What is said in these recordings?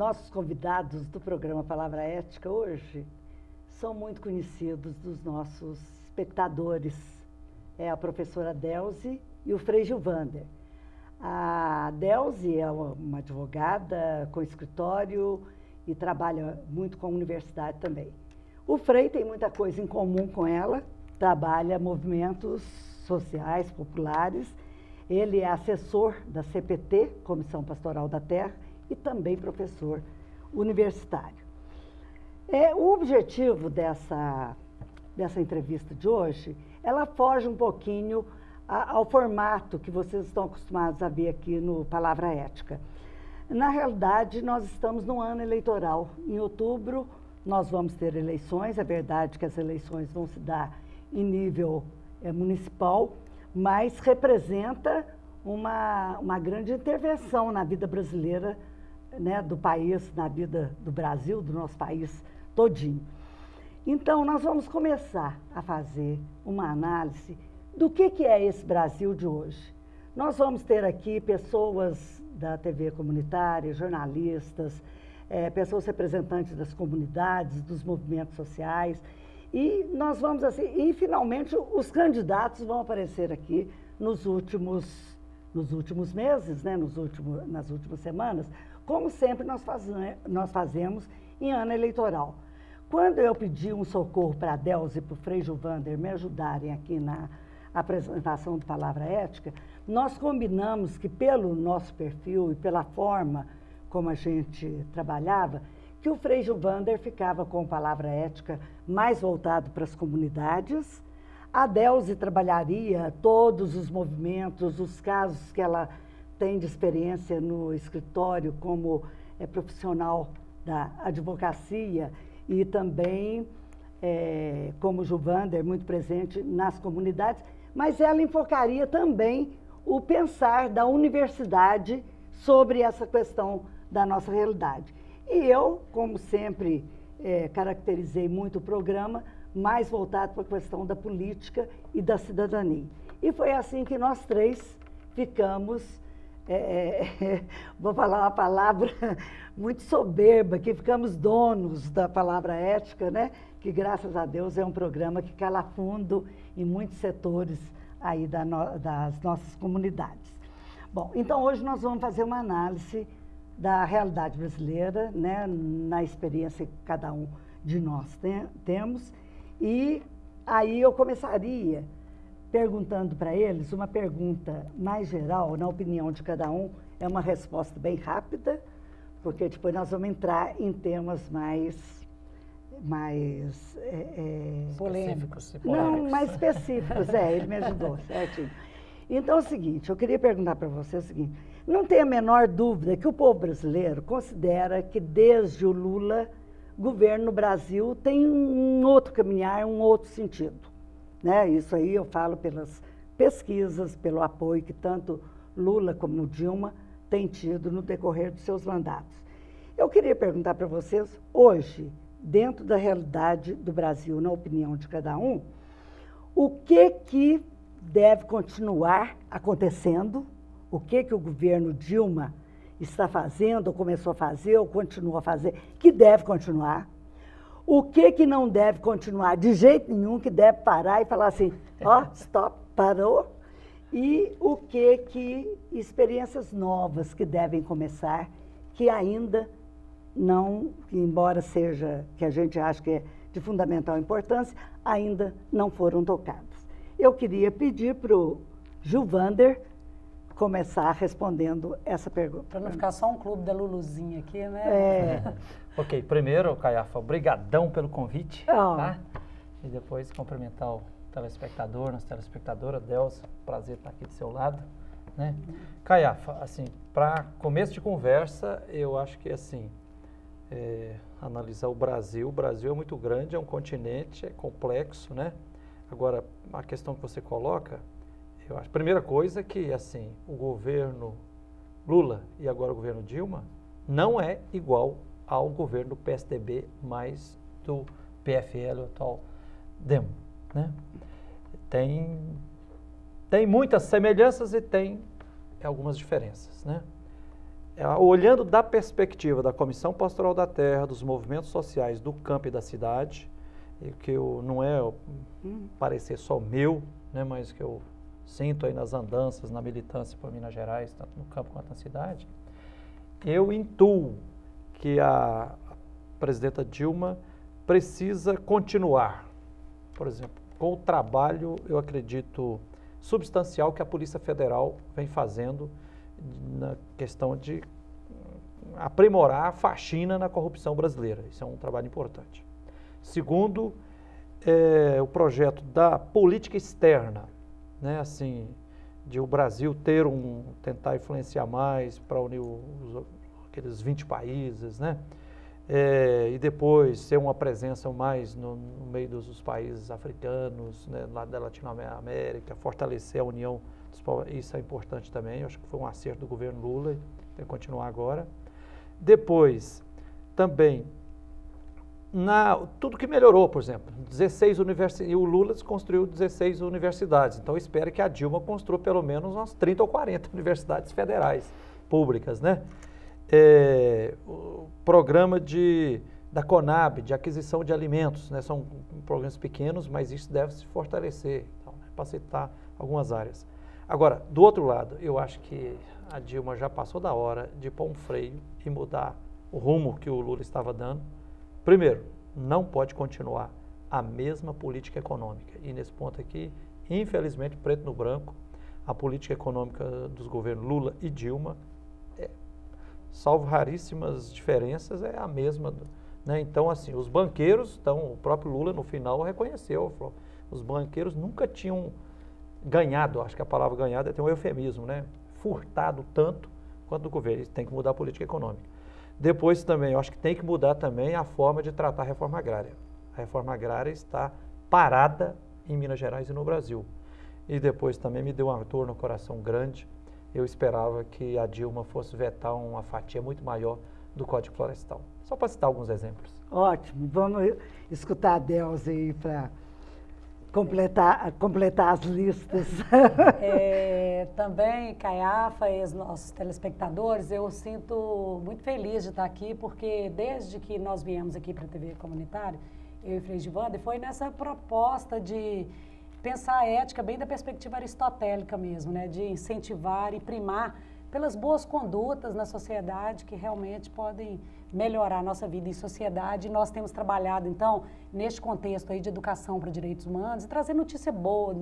nossos convidados do programa Palavra Ética hoje são muito conhecidos dos nossos espectadores. É a professora Delzi e o Frei Gilvander. A Delzi é uma advogada com escritório e trabalha muito com a universidade também. O Frei tem muita coisa em comum com ela, trabalha movimentos sociais, populares. Ele é assessor da CPT, Comissão Pastoral da Terra, e também professor universitário. O objetivo dessa entrevista de hoje, ela foge um pouquinho ao formato que vocês estão acostumados a ver aqui no Palavra Ética. Na realidade, nós estamos no ano eleitoral. Em outubro, nós vamos ter eleições. É verdade que as eleições vão se dar em nível municipal, mas representa uma grande intervenção na vida brasileira, né, do país, na vida do Brasil, do nosso país todinho. Então, nós vamos começar a fazer uma análise do que é esse Brasil de hoje. Nós vamos ter aqui pessoas da TV comunitária, jornalistas, pessoas representantes das comunidades, dos movimentos sociais, e nós vamos assim, e finalmente os candidatos vão aparecer aqui nos últimos meses, né, nas últimas semanas, como sempre nós fazemos em ano eleitoral. Quando eu pedi um socorro para a Delzi e para o Frei Gilvander me ajudarem aqui na apresentação do Palavra Ética, nós combinamos que pelo nosso perfil e pela forma como a gente trabalhava, que o Frei Gilvander ficava com Palavra Ética mais voltado para as comunidades, a Delzi trabalharia todos os movimentos, os casos que ela tem de experiência no escritório como profissional da advocacia e também como Gilvander, muito presente nas comunidades, mas ela enfocaria também o pensar da universidade sobre essa questão da nossa realidade. E eu, como sempre, caracterizei muito o programa, mais voltado para a questão da política e da cidadania. E foi assim que nós três ficamos, vou falar uma palavra muito soberba, que ficamos donos da Palavra Ética, né? Que graças a Deus é um programa que cala fundo em muitos setores aí das nossas comunidades. Bom, então hoje nós vamos fazer uma análise da realidade brasileira, né, na experiência que cada um de nós temos. E aí eu começaria perguntando para eles uma pergunta mais geral, na opinião de cada um, é uma resposta bem rápida, porque depois nós vamos entrar em temas mais polêmicos. Não, mais específicos, ele me ajudou, certinho. Então é o seguinte, eu queria perguntar para você o seguinte, não tem a menor dúvida que o povo brasileiro considera que desde o Lula, o governo no Brasil tem um outro caminhar, um outro sentido. Né? Isso aí eu falo pelas pesquisas, pelo apoio que tanto Lula como Dilma têm tido no decorrer dos seus mandatos. Eu queria perguntar para vocês, hoje, dentro da realidade do Brasil, na opinião de cada um, o que deve continuar acontecendo, o que o governo Dilma está fazendo, ou começou a fazer, ou continua a fazer, que deve continuar, o que não deve continuar de jeito nenhum, que deve parar e falar assim, stop, parou, e o que experiências novas que devem começar, que ainda não, embora seja, que a gente acha que é de fundamental importância, ainda não foram tocadas. Eu queria pedir para o Gilvander começar respondendo essa pergunta. Para não ficar só um clube da Luluzinha aqui, né? Ok, primeiro, Caiafa, obrigadão pelo convite, tá? E depois cumprimentar o telespectador, nossa telespectadora, Delzi, prazer estar aqui do seu lado, né? Caiafa, assim, para começo de conversa, eu acho que, assim, analisar o Brasil é muito grande, é um continente, é complexo, né? Agora, a questão que você coloca, eu acho, a primeira coisa é que, assim, o governo Lula e agora o governo Dilma não é igual ao governo PSDB mais do PFL, o atual Demo, né? Tem muitas semelhanças e tem algumas diferenças, né? olhando da perspectiva da Comissão Pastoral da Terra, dos movimentos sociais do campo e da cidade, e que não é parecer só meu, né, mas que eu sinto aí nas andanças, na militância por Minas Gerais, tanto no campo quanto na cidade, eu intuo que a presidenta Dilma precisa continuar, por exemplo, com o trabalho, eu acredito, substancial que a Polícia Federal vem fazendo na questão de aprimorar a faxina na corrupção brasileira. Isso é um trabalho importante. Segundo, o projeto da política externa, né, assim, de o Brasil tentar influenciar mais para unir aqueles 20 países, né, e depois ser uma presença mais no meio dos países africanos, né, lá da Latinoamérica, fortalecer a união dos povos, isso é importante também, eu acho que foi um acerto do governo Lula, tem que continuar agora. Depois, também, tudo que melhorou, por exemplo, 16 universidades, e o Lula construiu 16 universidades, então espero que a Dilma construa pelo menos umas 30 ou 40 universidades federais, públicas, né? O programa da Conab, de aquisição de alimentos, né? São programas pequenos, mas isso deve se fortalecer, então, né? Para citar algumas áreas. Agora, do outro lado, eu acho que a Dilma já passou da hora de pôr um freio e mudar o rumo que o Lula estava dando. Primeiro, não pode continuar a mesma política econômica. E nesse ponto aqui, infelizmente, preto no branco, a política econômica dos governos Lula e Dilma, salvo raríssimas diferenças, é a mesma. Né? Então, assim, os banqueiros, o próprio Lula no final reconheceu, falou, os banqueiros nunca tinham ganhado, acho que a palavra ganhado tem um eufemismo, né? Furtado tanto quanto o governo. Tem que mudar a política econômica. Depois também, eu acho que tem que mudar também a forma de tratar a reforma agrária. A reforma agrária está parada em Minas Gerais e no Brasil. E depois também me deu uma dor no coração grande. Eu esperava que a Dilma fosse vetar uma fatia muito maior do Código Florestal. Só para citar alguns exemplos. Ótimo. Vamos escutar a Delza aí para completar as listas. Também, Caiafa e os nossos telespectadores, eu sinto muito feliz de estar aqui, porque desde que nós viemos aqui para a TV Comunitária, eu e Frei Gilvander, foi nessa proposta de pensar a ética bem da perspectiva aristotélica mesmo, né? De incentivar e primar pelas boas condutas na sociedade que realmente podem melhorar a nossa vida em sociedade. E nós temos trabalhado, então, neste contexto aí de educação para direitos humanos e trazer notícia boa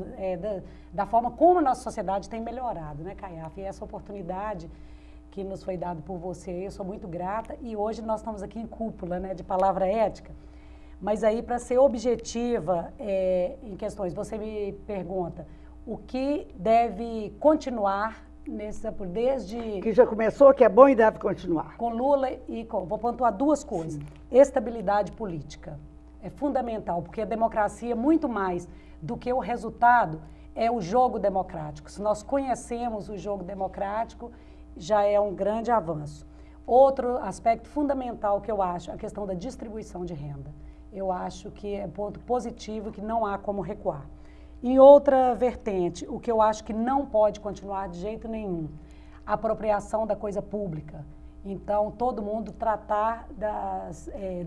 da forma como a nossa sociedade tem melhorado, né, Caiafa? E essa oportunidade que nos foi dada por você, eu sou muito grata. E hoje nós estamos aqui em cúpula, né, de palavra ética. Mas aí, para ser objetiva em questões, você me pergunta o que deve continuar desde... Que já começou, que é bom e deve continuar. Com Lula vou pontuar duas coisas. Sim. Estabilidade política é fundamental, porque a democracia, muito mais do que o resultado, é o jogo democrático. Se nós conhecemos o jogo democrático, já é um grande avanço. Outro aspecto fundamental que eu acho, a questão da distribuição de renda. Eu acho que é ponto positivo, que não há como recuar. Em outra vertente, o que eu acho que não pode continuar de jeito nenhum, a apropriação da coisa pública. Então, todo mundo tratar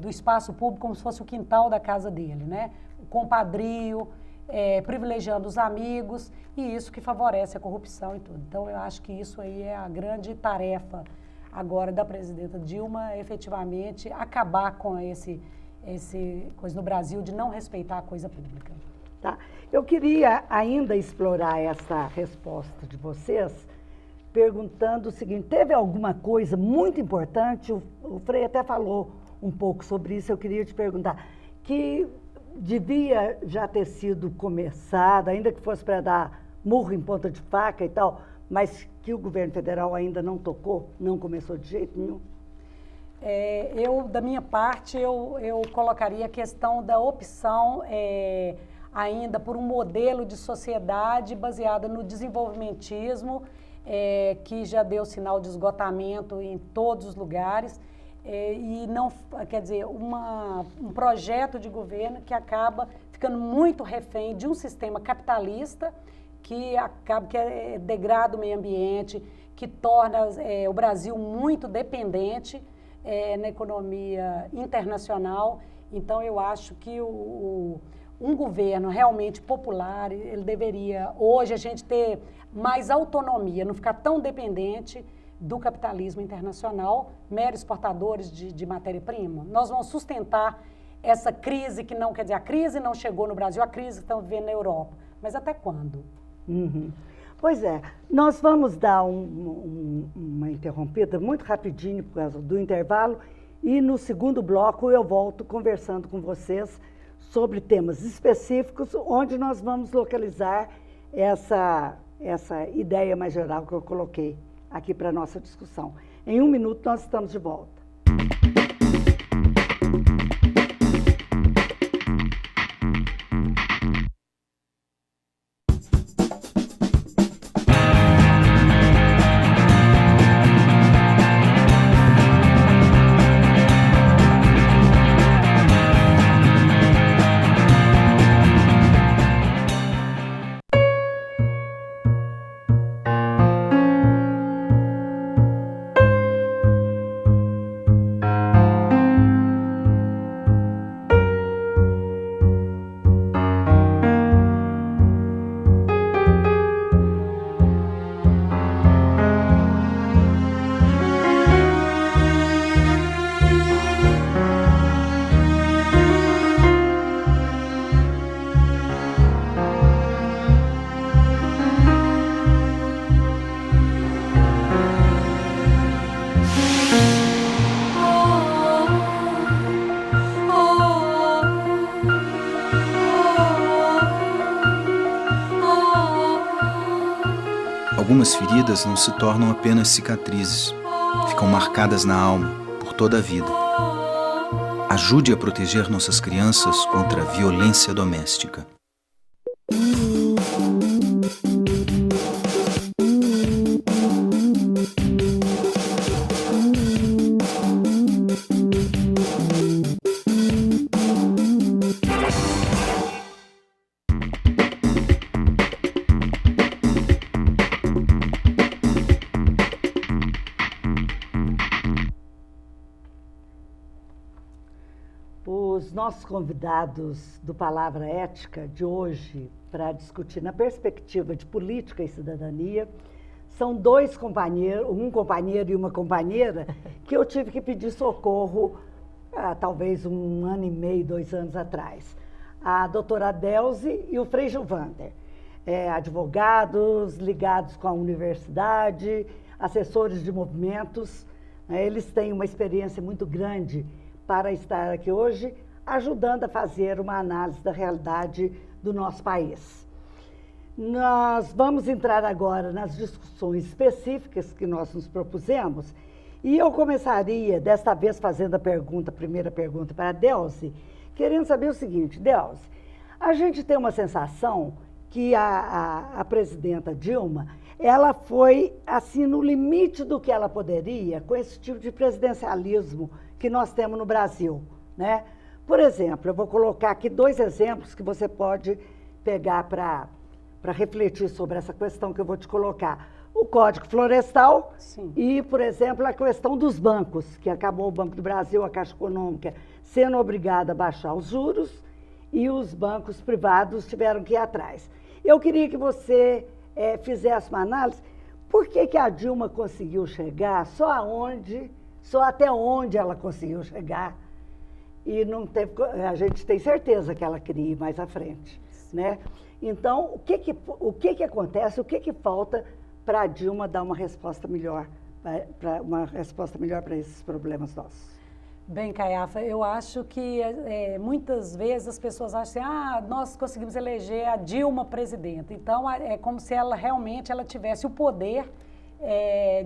do espaço público como se fosse o quintal da casa dele, né? O compadrio, privilegiando os amigos, e isso que favorece a corrupção e tudo. Então, eu acho que isso aí é a grande tarefa agora da presidenta Dilma, efetivamente, acabar com esse coisa no Brasil de não respeitar a coisa pública. Tá. Eu queria ainda explorar essa resposta de vocês, perguntando o seguinte, teve alguma coisa muito importante, o Frei até falou um pouco sobre isso, eu queria te perguntar, que devia já ter sido começada, ainda que fosse para dar murro em ponta de faca e tal, mas que o governo federal ainda não tocou, não começou de jeito nenhum? Da minha parte, eu colocaria a questão da opção ainda por um modelo de sociedade baseada no desenvolvimentismo, que já deu sinal de esgotamento em todos os lugares, e não, quer dizer, um projeto de governo que acaba ficando muito refém de um sistema capitalista que acaba que degrada o meio ambiente, que torna o Brasil muito dependente na economia internacional. Então, eu acho que um governo realmente popular, ele deveria, hoje, a gente ter mais autonomia, não ficar tão dependente do capitalismo internacional, meros exportadores de matéria-prima. Nós vamos sustentar essa crise que não, quer dizer, a crise não chegou no Brasil, a crise que estamos vivendo na Europa. Mas até quando? Uhum. Pois é, nós vamos dar uma interrompida muito rapidinho por causa do intervalo e no segundo bloco eu volto conversando com vocês sobre temas específicos onde nós vamos localizar essa ideia mais geral que eu coloquei aqui para a nossa discussão. Em 1 minuto nós estamos de volta. Algumas feridas não se tornam apenas cicatrizes, ficam marcadas na alma por toda a vida. Ajude a proteger nossas crianças contra a violência doméstica. Os nossos convidados do Palavra Ética de hoje, para discutir na perspectiva de política e cidadania, são dois companheiros, um companheiro e uma companheira, que eu tive que pedir socorro há talvez 1 ano e meio, 2 anos atrás. A doutora Delze e o Frei Gilvander, advogados ligados com a universidade, assessores de movimentos, eles têm uma experiência muito grande para estar aqui hoje, ajudando a fazer uma análise da realidade do nosso país. Nós vamos entrar agora nas discussões específicas que nós nos propusemos, e eu começaria, desta vez, fazendo a primeira pergunta para a Delze, querendo saber o seguinte: Delze, a gente tem uma sensação que a presidenta Dilma, ela foi, assim, no limite do que ela poderia com esse tipo de presidencialismo que nós temos no Brasil, né? Por exemplo, eu vou colocar aqui 2 exemplos que você pode pegar para refletir sobre essa questão que eu vou te colocar. O Código Florestal. Sim. E, por exemplo, a questão dos bancos, que acabou o Banco do Brasil, a Caixa Econômica, sendo obrigada a baixar os juros e os bancos privados tiveram que ir atrás. Eu queria que você fizesse uma análise. Por que a Dilma conseguiu chegar só até onde ela conseguiu chegar, e não teve, a gente tem certeza que ela queria ir mais à frente, né? Então, o que acontece, o que falta para a Dilma dar uma resposta melhor para esses problemas nossos? Bem, Caiafa, eu acho que muitas vezes as pessoas acham assim, nós conseguimos eleger a Dilma presidenta, então é como se ela realmente tivesse o poder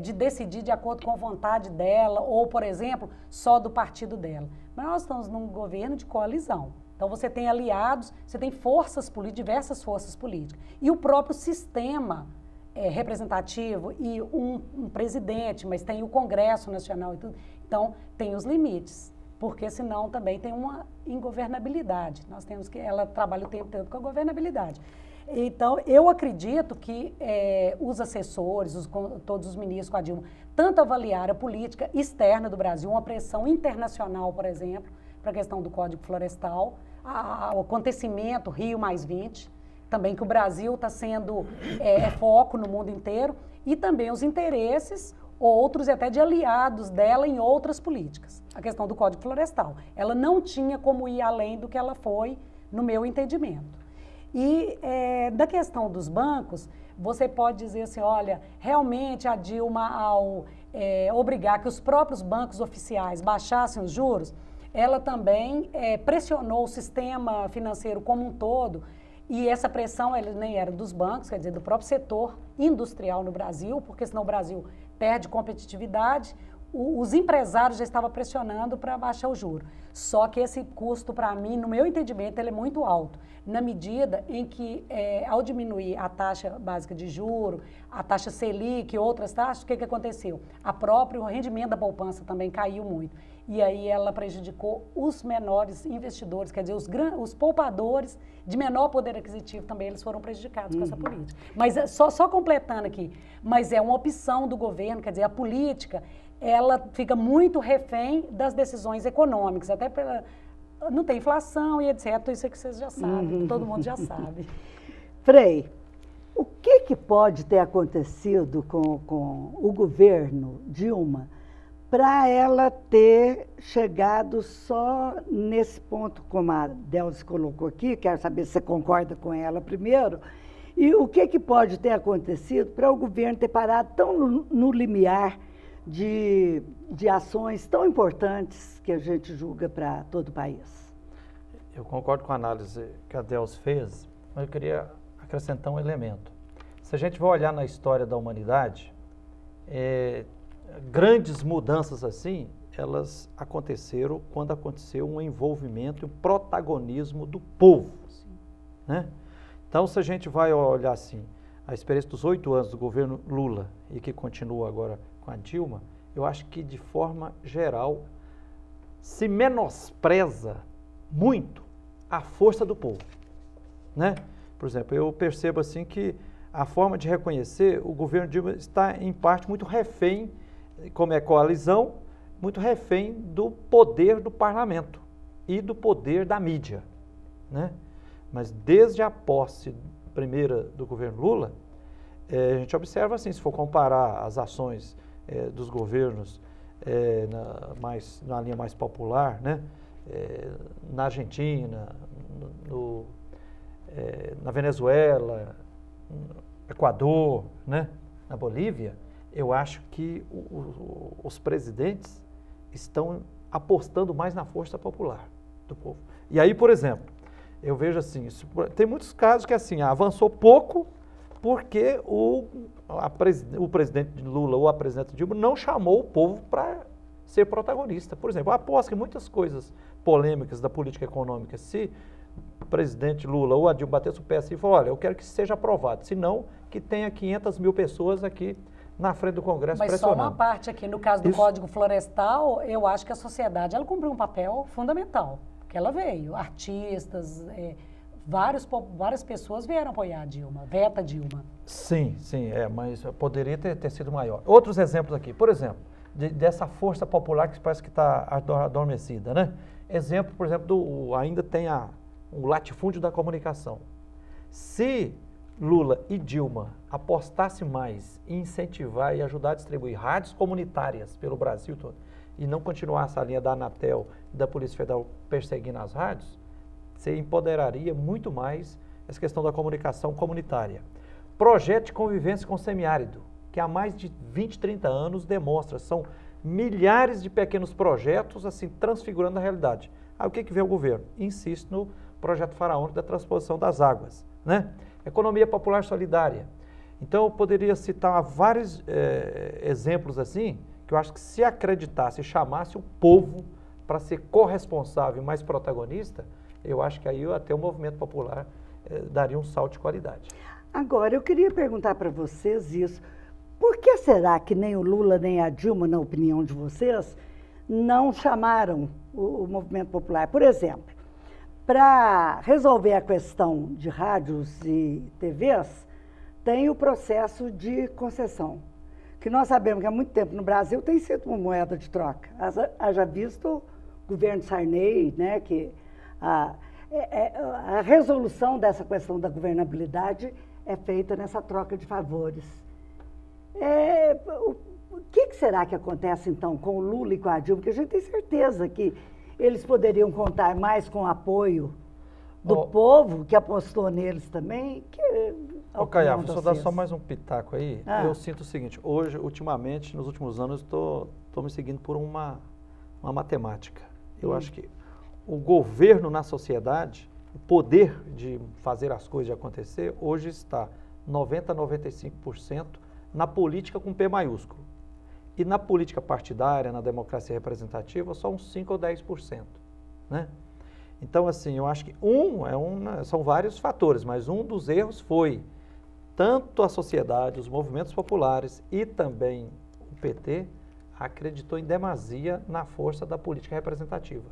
de decidir de acordo com a vontade dela, ou, por exemplo, só do partido dela. Mas nós estamos num governo de coalizão. Então, você tem aliados, você tem forças políticas, diversas forças políticas. E o próprio sistema representativo e um presidente, mas tem o Congresso Nacional e tudo. Então, tem os limites, porque senão também tem uma ingovernabilidade. Nós temos ela trabalha o tempo todo com a governabilidade. Então, eu acredito que os assessores, todos os ministros com a Dilma, tanto avaliaram a política externa do Brasil, uma pressão internacional, por exemplo, para a questão do Código Florestal, o acontecimento Rio+20, também que o Brasil está sendo foco no mundo inteiro, e também os interesses, outros e até de aliados dela em outras políticas. A questão do Código Florestal. Ela não tinha como ir além do que ela foi, no meu entendimento. E da questão dos bancos, você pode dizer assim, olha, realmente a Dilma, ao obrigar que os próprios bancos oficiais baixassem os juros, ela também pressionou o sistema financeiro como um todo, e essa pressão ela nem era dos bancos, quer dizer, do próprio setor industrial no Brasil, porque senão o Brasil perde competitividade, os empresários já estavam pressionando para baixar o juro. Só que esse custo, para mim, no meu entendimento, ele é muito alto, na medida em que, ao diminuir a taxa básica de juro, a taxa Selic e outras taxas, o que aconteceu? O rendimento da poupança também caiu muito. E aí ela prejudicou os menores investidores, quer dizer, os poupadores de menor poder aquisitivo também, eles foram prejudicados com essa política. Mas só completando aqui, mas é uma opção do governo, quer dizer, a política, ela fica muito refém das decisões econômicas, até não tem inflação e etc, isso é que vocês já sabem, todo mundo já sabe. Frei, o que pode ter acontecido com o governo Dilma para ela ter chegado só nesse ponto, como a Delcy colocou aqui, quero saber se você concorda com ela primeiro, e o que pode ter acontecido para o governo ter parado tão no limiar de ações tão importantes que a gente julga para todo o país? Eu concordo com a análise que a Delcy fez, mas eu queria acrescentar um elemento. Se a gente vai olhar na história da humanidade, grandes mudanças assim, elas aconteceram quando aconteceu um envolvimento e um protagonismo do povo. Né? Então, se a gente vai olhar assim, a experiência dos 8 anos do governo Lula e que continua agora com a Dilma, eu acho que de forma geral se menospreza muito a força do povo. Né? Por exemplo, eu percebo assim que a forma de reconhecer, o governo Dilma está em parte muito refém, como é coalizão, muito refém do poder do parlamento e do poder da mídia, né? Mas desde a posse primeira do governo Lula, a gente observa assim, se for comparar as ações dos governos na linha mais popular, né? Na Argentina, na Venezuela, no Equador, né? Na Bolívia, eu acho que os presidentes estão apostando mais na força popular do povo. E aí, por exemplo, eu vejo assim, tem muitos casos que assim, avançou pouco porque o presidente Lula ou a presidente Dilma não chamou o povo para ser protagonista. Por exemplo, eu aposto que muitas coisas polêmicas da política econômica, se o presidente Lula ou a Dilma batesse o pé assim e falou, olha, eu quero que seja aprovado, senão que tenha 500 mil pessoas aqui na frente do Congresso pressionando. Mas só uma parte aqui, no caso do Código Florestal, eu acho que a sociedade ela cumpriu um papel fundamental, que ela veio, artistas, várias pessoas vieram apoiar a Dilma, veta a Dilma. Sim, mas poderia ter sido maior. Outros exemplos aqui, por exemplo, dessa força popular que parece que está adormecida, né? Exemplo, por exemplo, ainda tem o latifúndio da comunicação. Se Lula e Dilma apostassem mais em incentivar e ajudar a distribuir rádios comunitárias pelo Brasil todo e não continuasse a linha da Anatel e da Polícia Federal perseguindo as rádios, você empoderaria muito mais essa questão da comunicação comunitária. Projeto de convivência com o semiárido, que há mais de 20, 30 anos demonstra, são milhares de pequenos projetos assim transfigurando a realidade. Aí o que vê o governo? Insiste no projeto faraônico da transposição das águas, né? Economia popular solidária. Então, eu poderia citar vários exemplos assim, que eu acho que se acreditasse e chamasse o povo para ser corresponsável e mais protagonista, eu acho que aí até o movimento popular daria um salto de qualidade. Agora, eu queria perguntar para vocês isso. Por que será que nem o Lula nem a Dilma, na opinião de vocês, não chamaram o movimento popular? Por exemplo, Para resolver a questão de rádios e TVs, tem o processo de concessão, que nós sabemos que há muito tempo no Brasil tem sido uma moeda de troca. Haja visto o governo Sarney, né, que a resolução dessa questão da governabilidade é feita nessa troca de favores. O que será que acontece, então, com o Lula e com a Dilma? Porque a gente tem certeza que eles poderiam contar mais com o apoio do povo, que apostou neles também. Caiafa, só dá só mais um pitaco aí. Eu sinto o seguinte, hoje, ultimamente, nos últimos anos, estou me seguindo por uma matemática. Eu acho que o governo na sociedade, o poder de fazer as coisas acontecer, hoje está 90% a 95% na política com P maiúsculo. E na política partidária, na democracia representativa, só uns 5% ou 10%. Né? Então, assim, eu acho que são vários fatores, mas um dos erros foi tanto a sociedade, os movimentos populares e também o PT acreditou em demasia na força da política representativa.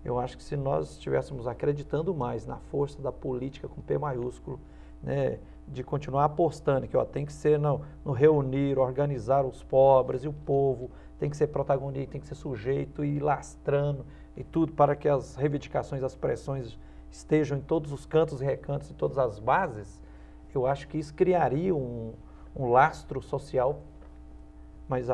Eu acho que se nós estivéssemos acreditando mais na força da política com P maiúsculo, né, de continuar apostando que tem que ser no reunir, organizar os pobres e o povo, tem que ser protagonista, tem que ser sujeito e ir lastrando e tudo para que as reivindicações, as pressões estejam em todos os cantos e recantos, em todas as bases, eu acho que isso criaria um lastro social, mas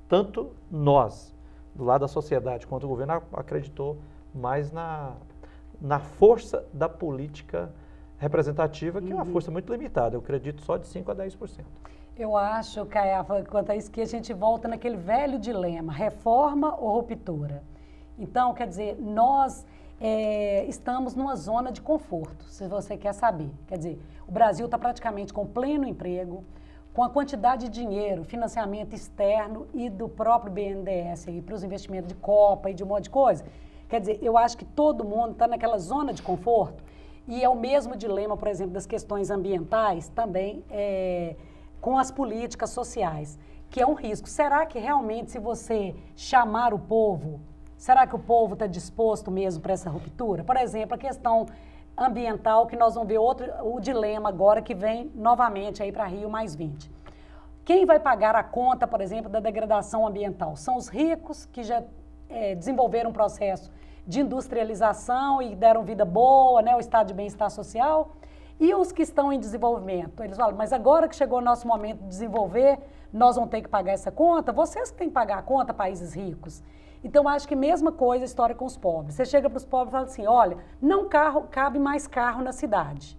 tanto nós, do lado da sociedade, quanto o governo acreditou mais na força da política representativa, que é uma força muito limitada, eu acredito só de 5% a 10%. Eu acho, Caiafa, quanto a isso, que a gente volta naquele velho dilema, reforma ou ruptura. Então, quer dizer, nós estamos numa zona de conforto, se você quer saber. Quer dizer, o Brasil está praticamente com pleno emprego, com a quantidade de dinheiro, financiamento externo e do próprio BNDES para os investimentos de Copa e de um monte de coisa. Quer dizer, eu acho que todo mundo está naquela zona de conforto e é o mesmo dilema, por exemplo, das questões ambientais também com as políticas sociais, que é um risco. Será que realmente, se você chamar o povo, será que o povo está disposto mesmo para essa ruptura? Por exemplo, a questão ambiental, que nós vamos ver o dilema agora que vem novamente aí para Rio+20. Quem vai pagar a conta, por exemplo, da degradação ambiental? São os ricos que já desenvolveram um processo de industrialização e deram vida boa, né, o estado de bem-estar social, e os que estão em desenvolvimento. Eles falam, mas agora que chegou o nosso momento de desenvolver, nós vamos ter que pagar essa conta? Vocês que têm que pagar a conta, países ricos. Então, acho que mesma coisa a história com os pobres. Você chega para os pobres e fala assim, olha, não cabe mais carro na cidade,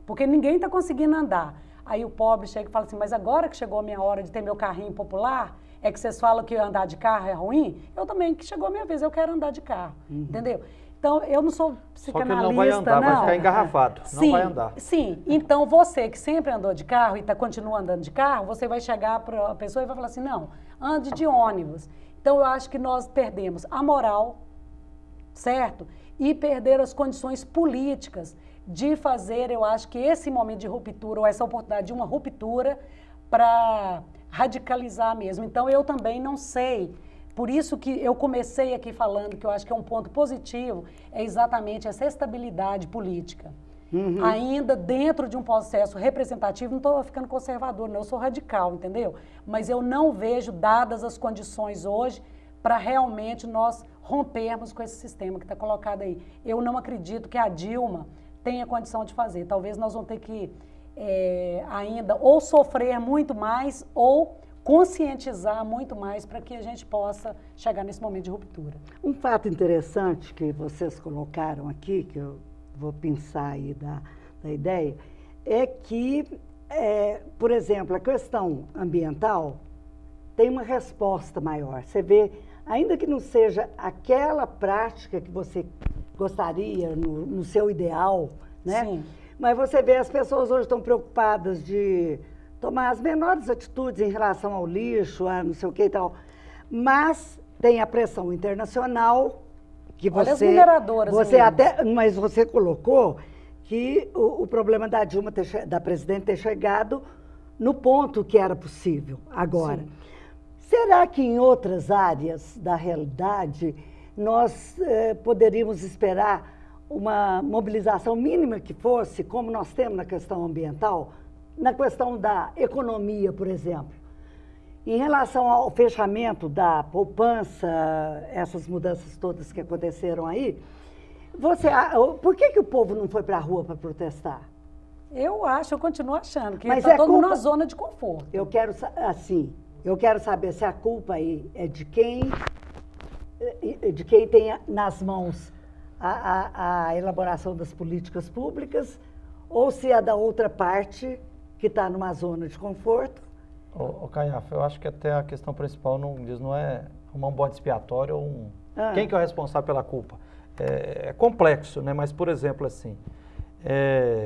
porque ninguém está conseguindo andar. Aí o pobre chega e fala assim, mas agora que chegou a minha hora de ter meu carrinho popular, é que vocês falam que andar de carro é ruim? Eu também, que chegou a minha vez, eu quero andar de carro, entendeu? Então, eu não sou psicanalista, Só que ele não vai andar, vai ficar engarrafado, não vai andar. Sim, então você que sempre andou de carro e continua andando de carro, você vai chegar para a pessoa e vai falar assim, não, ande de ônibus. Então, eu acho que nós perdemos a moral, certo? E perder as condições políticas de fazer, eu acho que esse momento de ruptura, ou essa oportunidade de uma ruptura para radicalizar mesmo. Então, eu também não sei. Por isso que eu comecei aqui falando que eu acho que é um ponto positivo, é exatamente essa estabilidade política. Ainda dentro de um processo representativo, não estou ficando conservador, não, eu sou radical, entendeu? Mas eu não vejo, dadas as condições hoje, para realmente nós rompermos com esse sistema que está colocado aí. Eu não acredito que a Dilma tenha condição de fazer. Talvez nós vamos ter que ainda ou sofrer muito mais ou conscientizar muito mais para que a gente possa chegar nesse momento de ruptura. Um fato interessante que vocês colocaram aqui, que eu vou pensar aí da ideia, é que, por exemplo, a questão ambiental tem uma resposta maior. Você vê, ainda que não seja aquela prática que você gostaria no seu ideal, né? Sim. Mas você vê, as pessoas hoje estão preocupadas de tomar as menores atitudes em relação ao lixo, a não sei o que e tal. Mas tem a pressão internacional que olha as mineradoras mas você colocou que o problema da Dilma, da presidente, ter chegado no ponto que era possível agora. Sim. Será que em outras áreas da realidade nós poderíamos esperar uma mobilização mínima que fosse, como nós temos na questão ambiental, na questão da economia, por exemplo. Em relação ao fechamento da poupança, essas mudanças todas que aconteceram aí, por que o povo não foi para a rua para protestar? Eu continuo achando que está todo mundo na zona de conforto. Eu quero saber se a culpa aí é de quem tem nas mãos a elaboração das políticas públicas ou se é da outra parte que está numa zona de conforto. Ô Caiafa, eu acho que até a questão principal não é um bode expiatório ou quem que é o responsável pela culpa. É complexo, né? Mas, por exemplo, assim,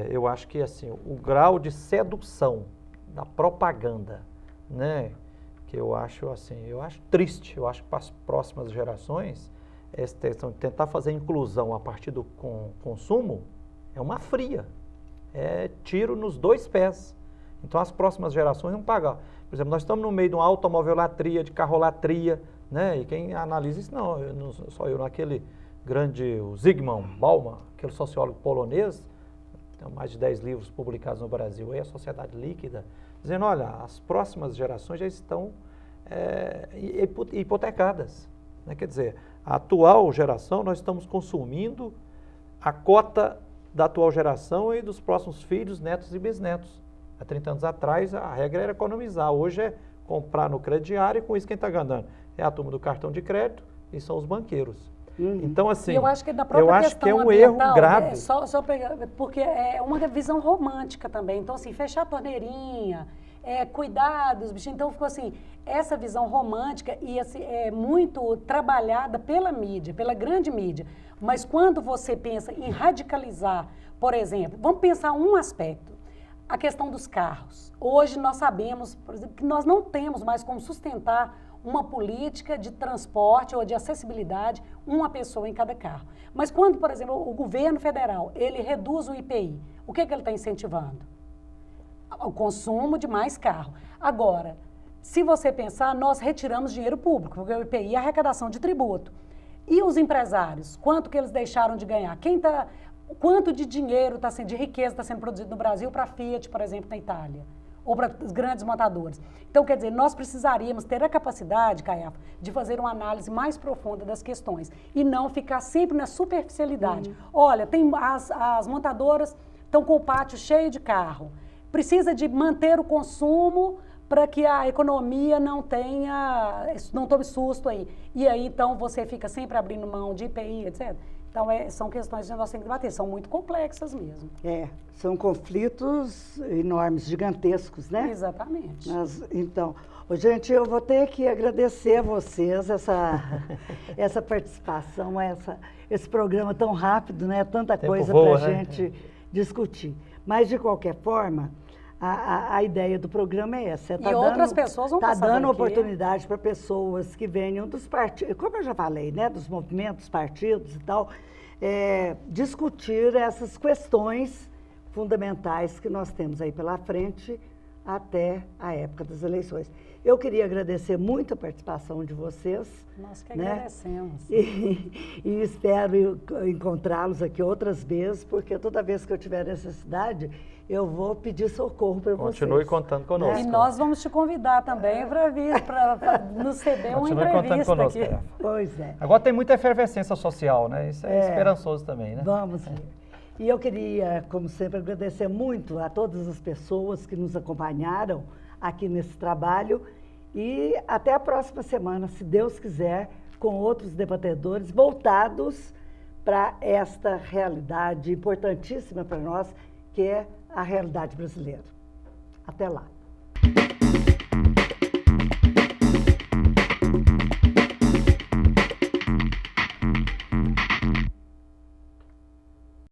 eu acho que assim, o grau de sedução da propaganda, né? Que eu acho triste, eu acho que para as próximas gerações, tentar fazer inclusão a partir do consumo é uma fria, é tiro nos dois pés. Então as próximas gerações vão pagar. Por exemplo, nós estamos no meio de uma automovelatria, de carrolatria, né? E quem analisa isso, só eu, naquele grande, o Zygmunt Bauman, aquele sociólogo polonês, tem mais de 10 livros publicados no Brasil, aí a Sociedade Líquida, dizendo, olha, as próximas gerações já estão hipotecadas. Né? Quer dizer, a atual geração, nós estamos consumindo a cota da atual geração e dos próximos filhos, netos e bisnetos. Há 30 anos atrás, a regra era economizar. Hoje é comprar no crediário e com isso quem está ganhando é a turma do cartão de crédito e são os banqueiros. Então, assim, eu acho que na própria questão que é um erro grave. Só pegar, porque é uma visão romântica também. Então, assim, fechar a torneirinha, cuidar dos bichinhos. Então, ficou assim, essa visão romântica e assim, é muito trabalhada pela mídia, pela grande mídia. Mas quando você pensa em radicalizar, por exemplo, vamos pensar um aspecto. A questão dos carros. Hoje nós sabemos, por exemplo, que nós não temos mais como sustentar uma política de transporte ou de acessibilidade, uma pessoa em cada carro. Mas quando, por exemplo, o governo federal, ele reduz o IPI, o que ele está incentivando? O consumo de mais carro. Agora, se você pensar, nós retiramos dinheiro público, porque o IPI é arrecadação de tributo. E os empresários, quanto que eles deixaram de ganhar? Quanto de dinheiro, de riqueza está sendo produzido no Brasil para a Fiat, por exemplo, na Itália? Ou para os grandes montadores. Então, quer dizer, nós precisaríamos ter a capacidade, Caiafa, de fazer uma análise mais profunda das questões e não ficar sempre na superficialidade. Olha, as montadoras estão com o pátio cheio de carro. Precisa de manter o consumo para que a economia não tome susto aí. E aí, então, você fica sempre abrindo mão de IPI, etc. Então, são questões que nós temos que debater, são muito complexas mesmo. São conflitos enormes, gigantescos, né? Exatamente. Então, gente, eu vou ter que agradecer a vocês essa participação, esse programa tão rápido, né? Tanta coisa para a gente discutir. Mas, de qualquer forma, a ideia do programa é essa. Outras pessoas vão passar por aqui. Está dando oportunidade para pessoas que venham dos partidos, como eu já falei, né, dos movimentos, partidos e tal, discutir essas questões fundamentais que nós temos aí pela frente até a época das eleições. Eu queria agradecer muito a participação de vocês. Nós que agradecemos. E espero encontrá-los aqui outras vezes, porque toda vez que eu tiver necessidade, eu vou pedir socorro para vocês. Continue contando conosco. E nós vamos te convidar também para vir, para nos ceder uma entrevista contando conosco, aqui. Pois é. Agora tem muita efervescência social, né? Isso é esperançoso também, né? Vamos ver. E eu queria, como sempre, agradecer muito a todas as pessoas que nos acompanharam aqui nesse trabalho e até a próxima semana, se Deus quiser, com outros debatedores voltados para esta realidade importantíssima para nós, que é a realidade brasileira. Até lá.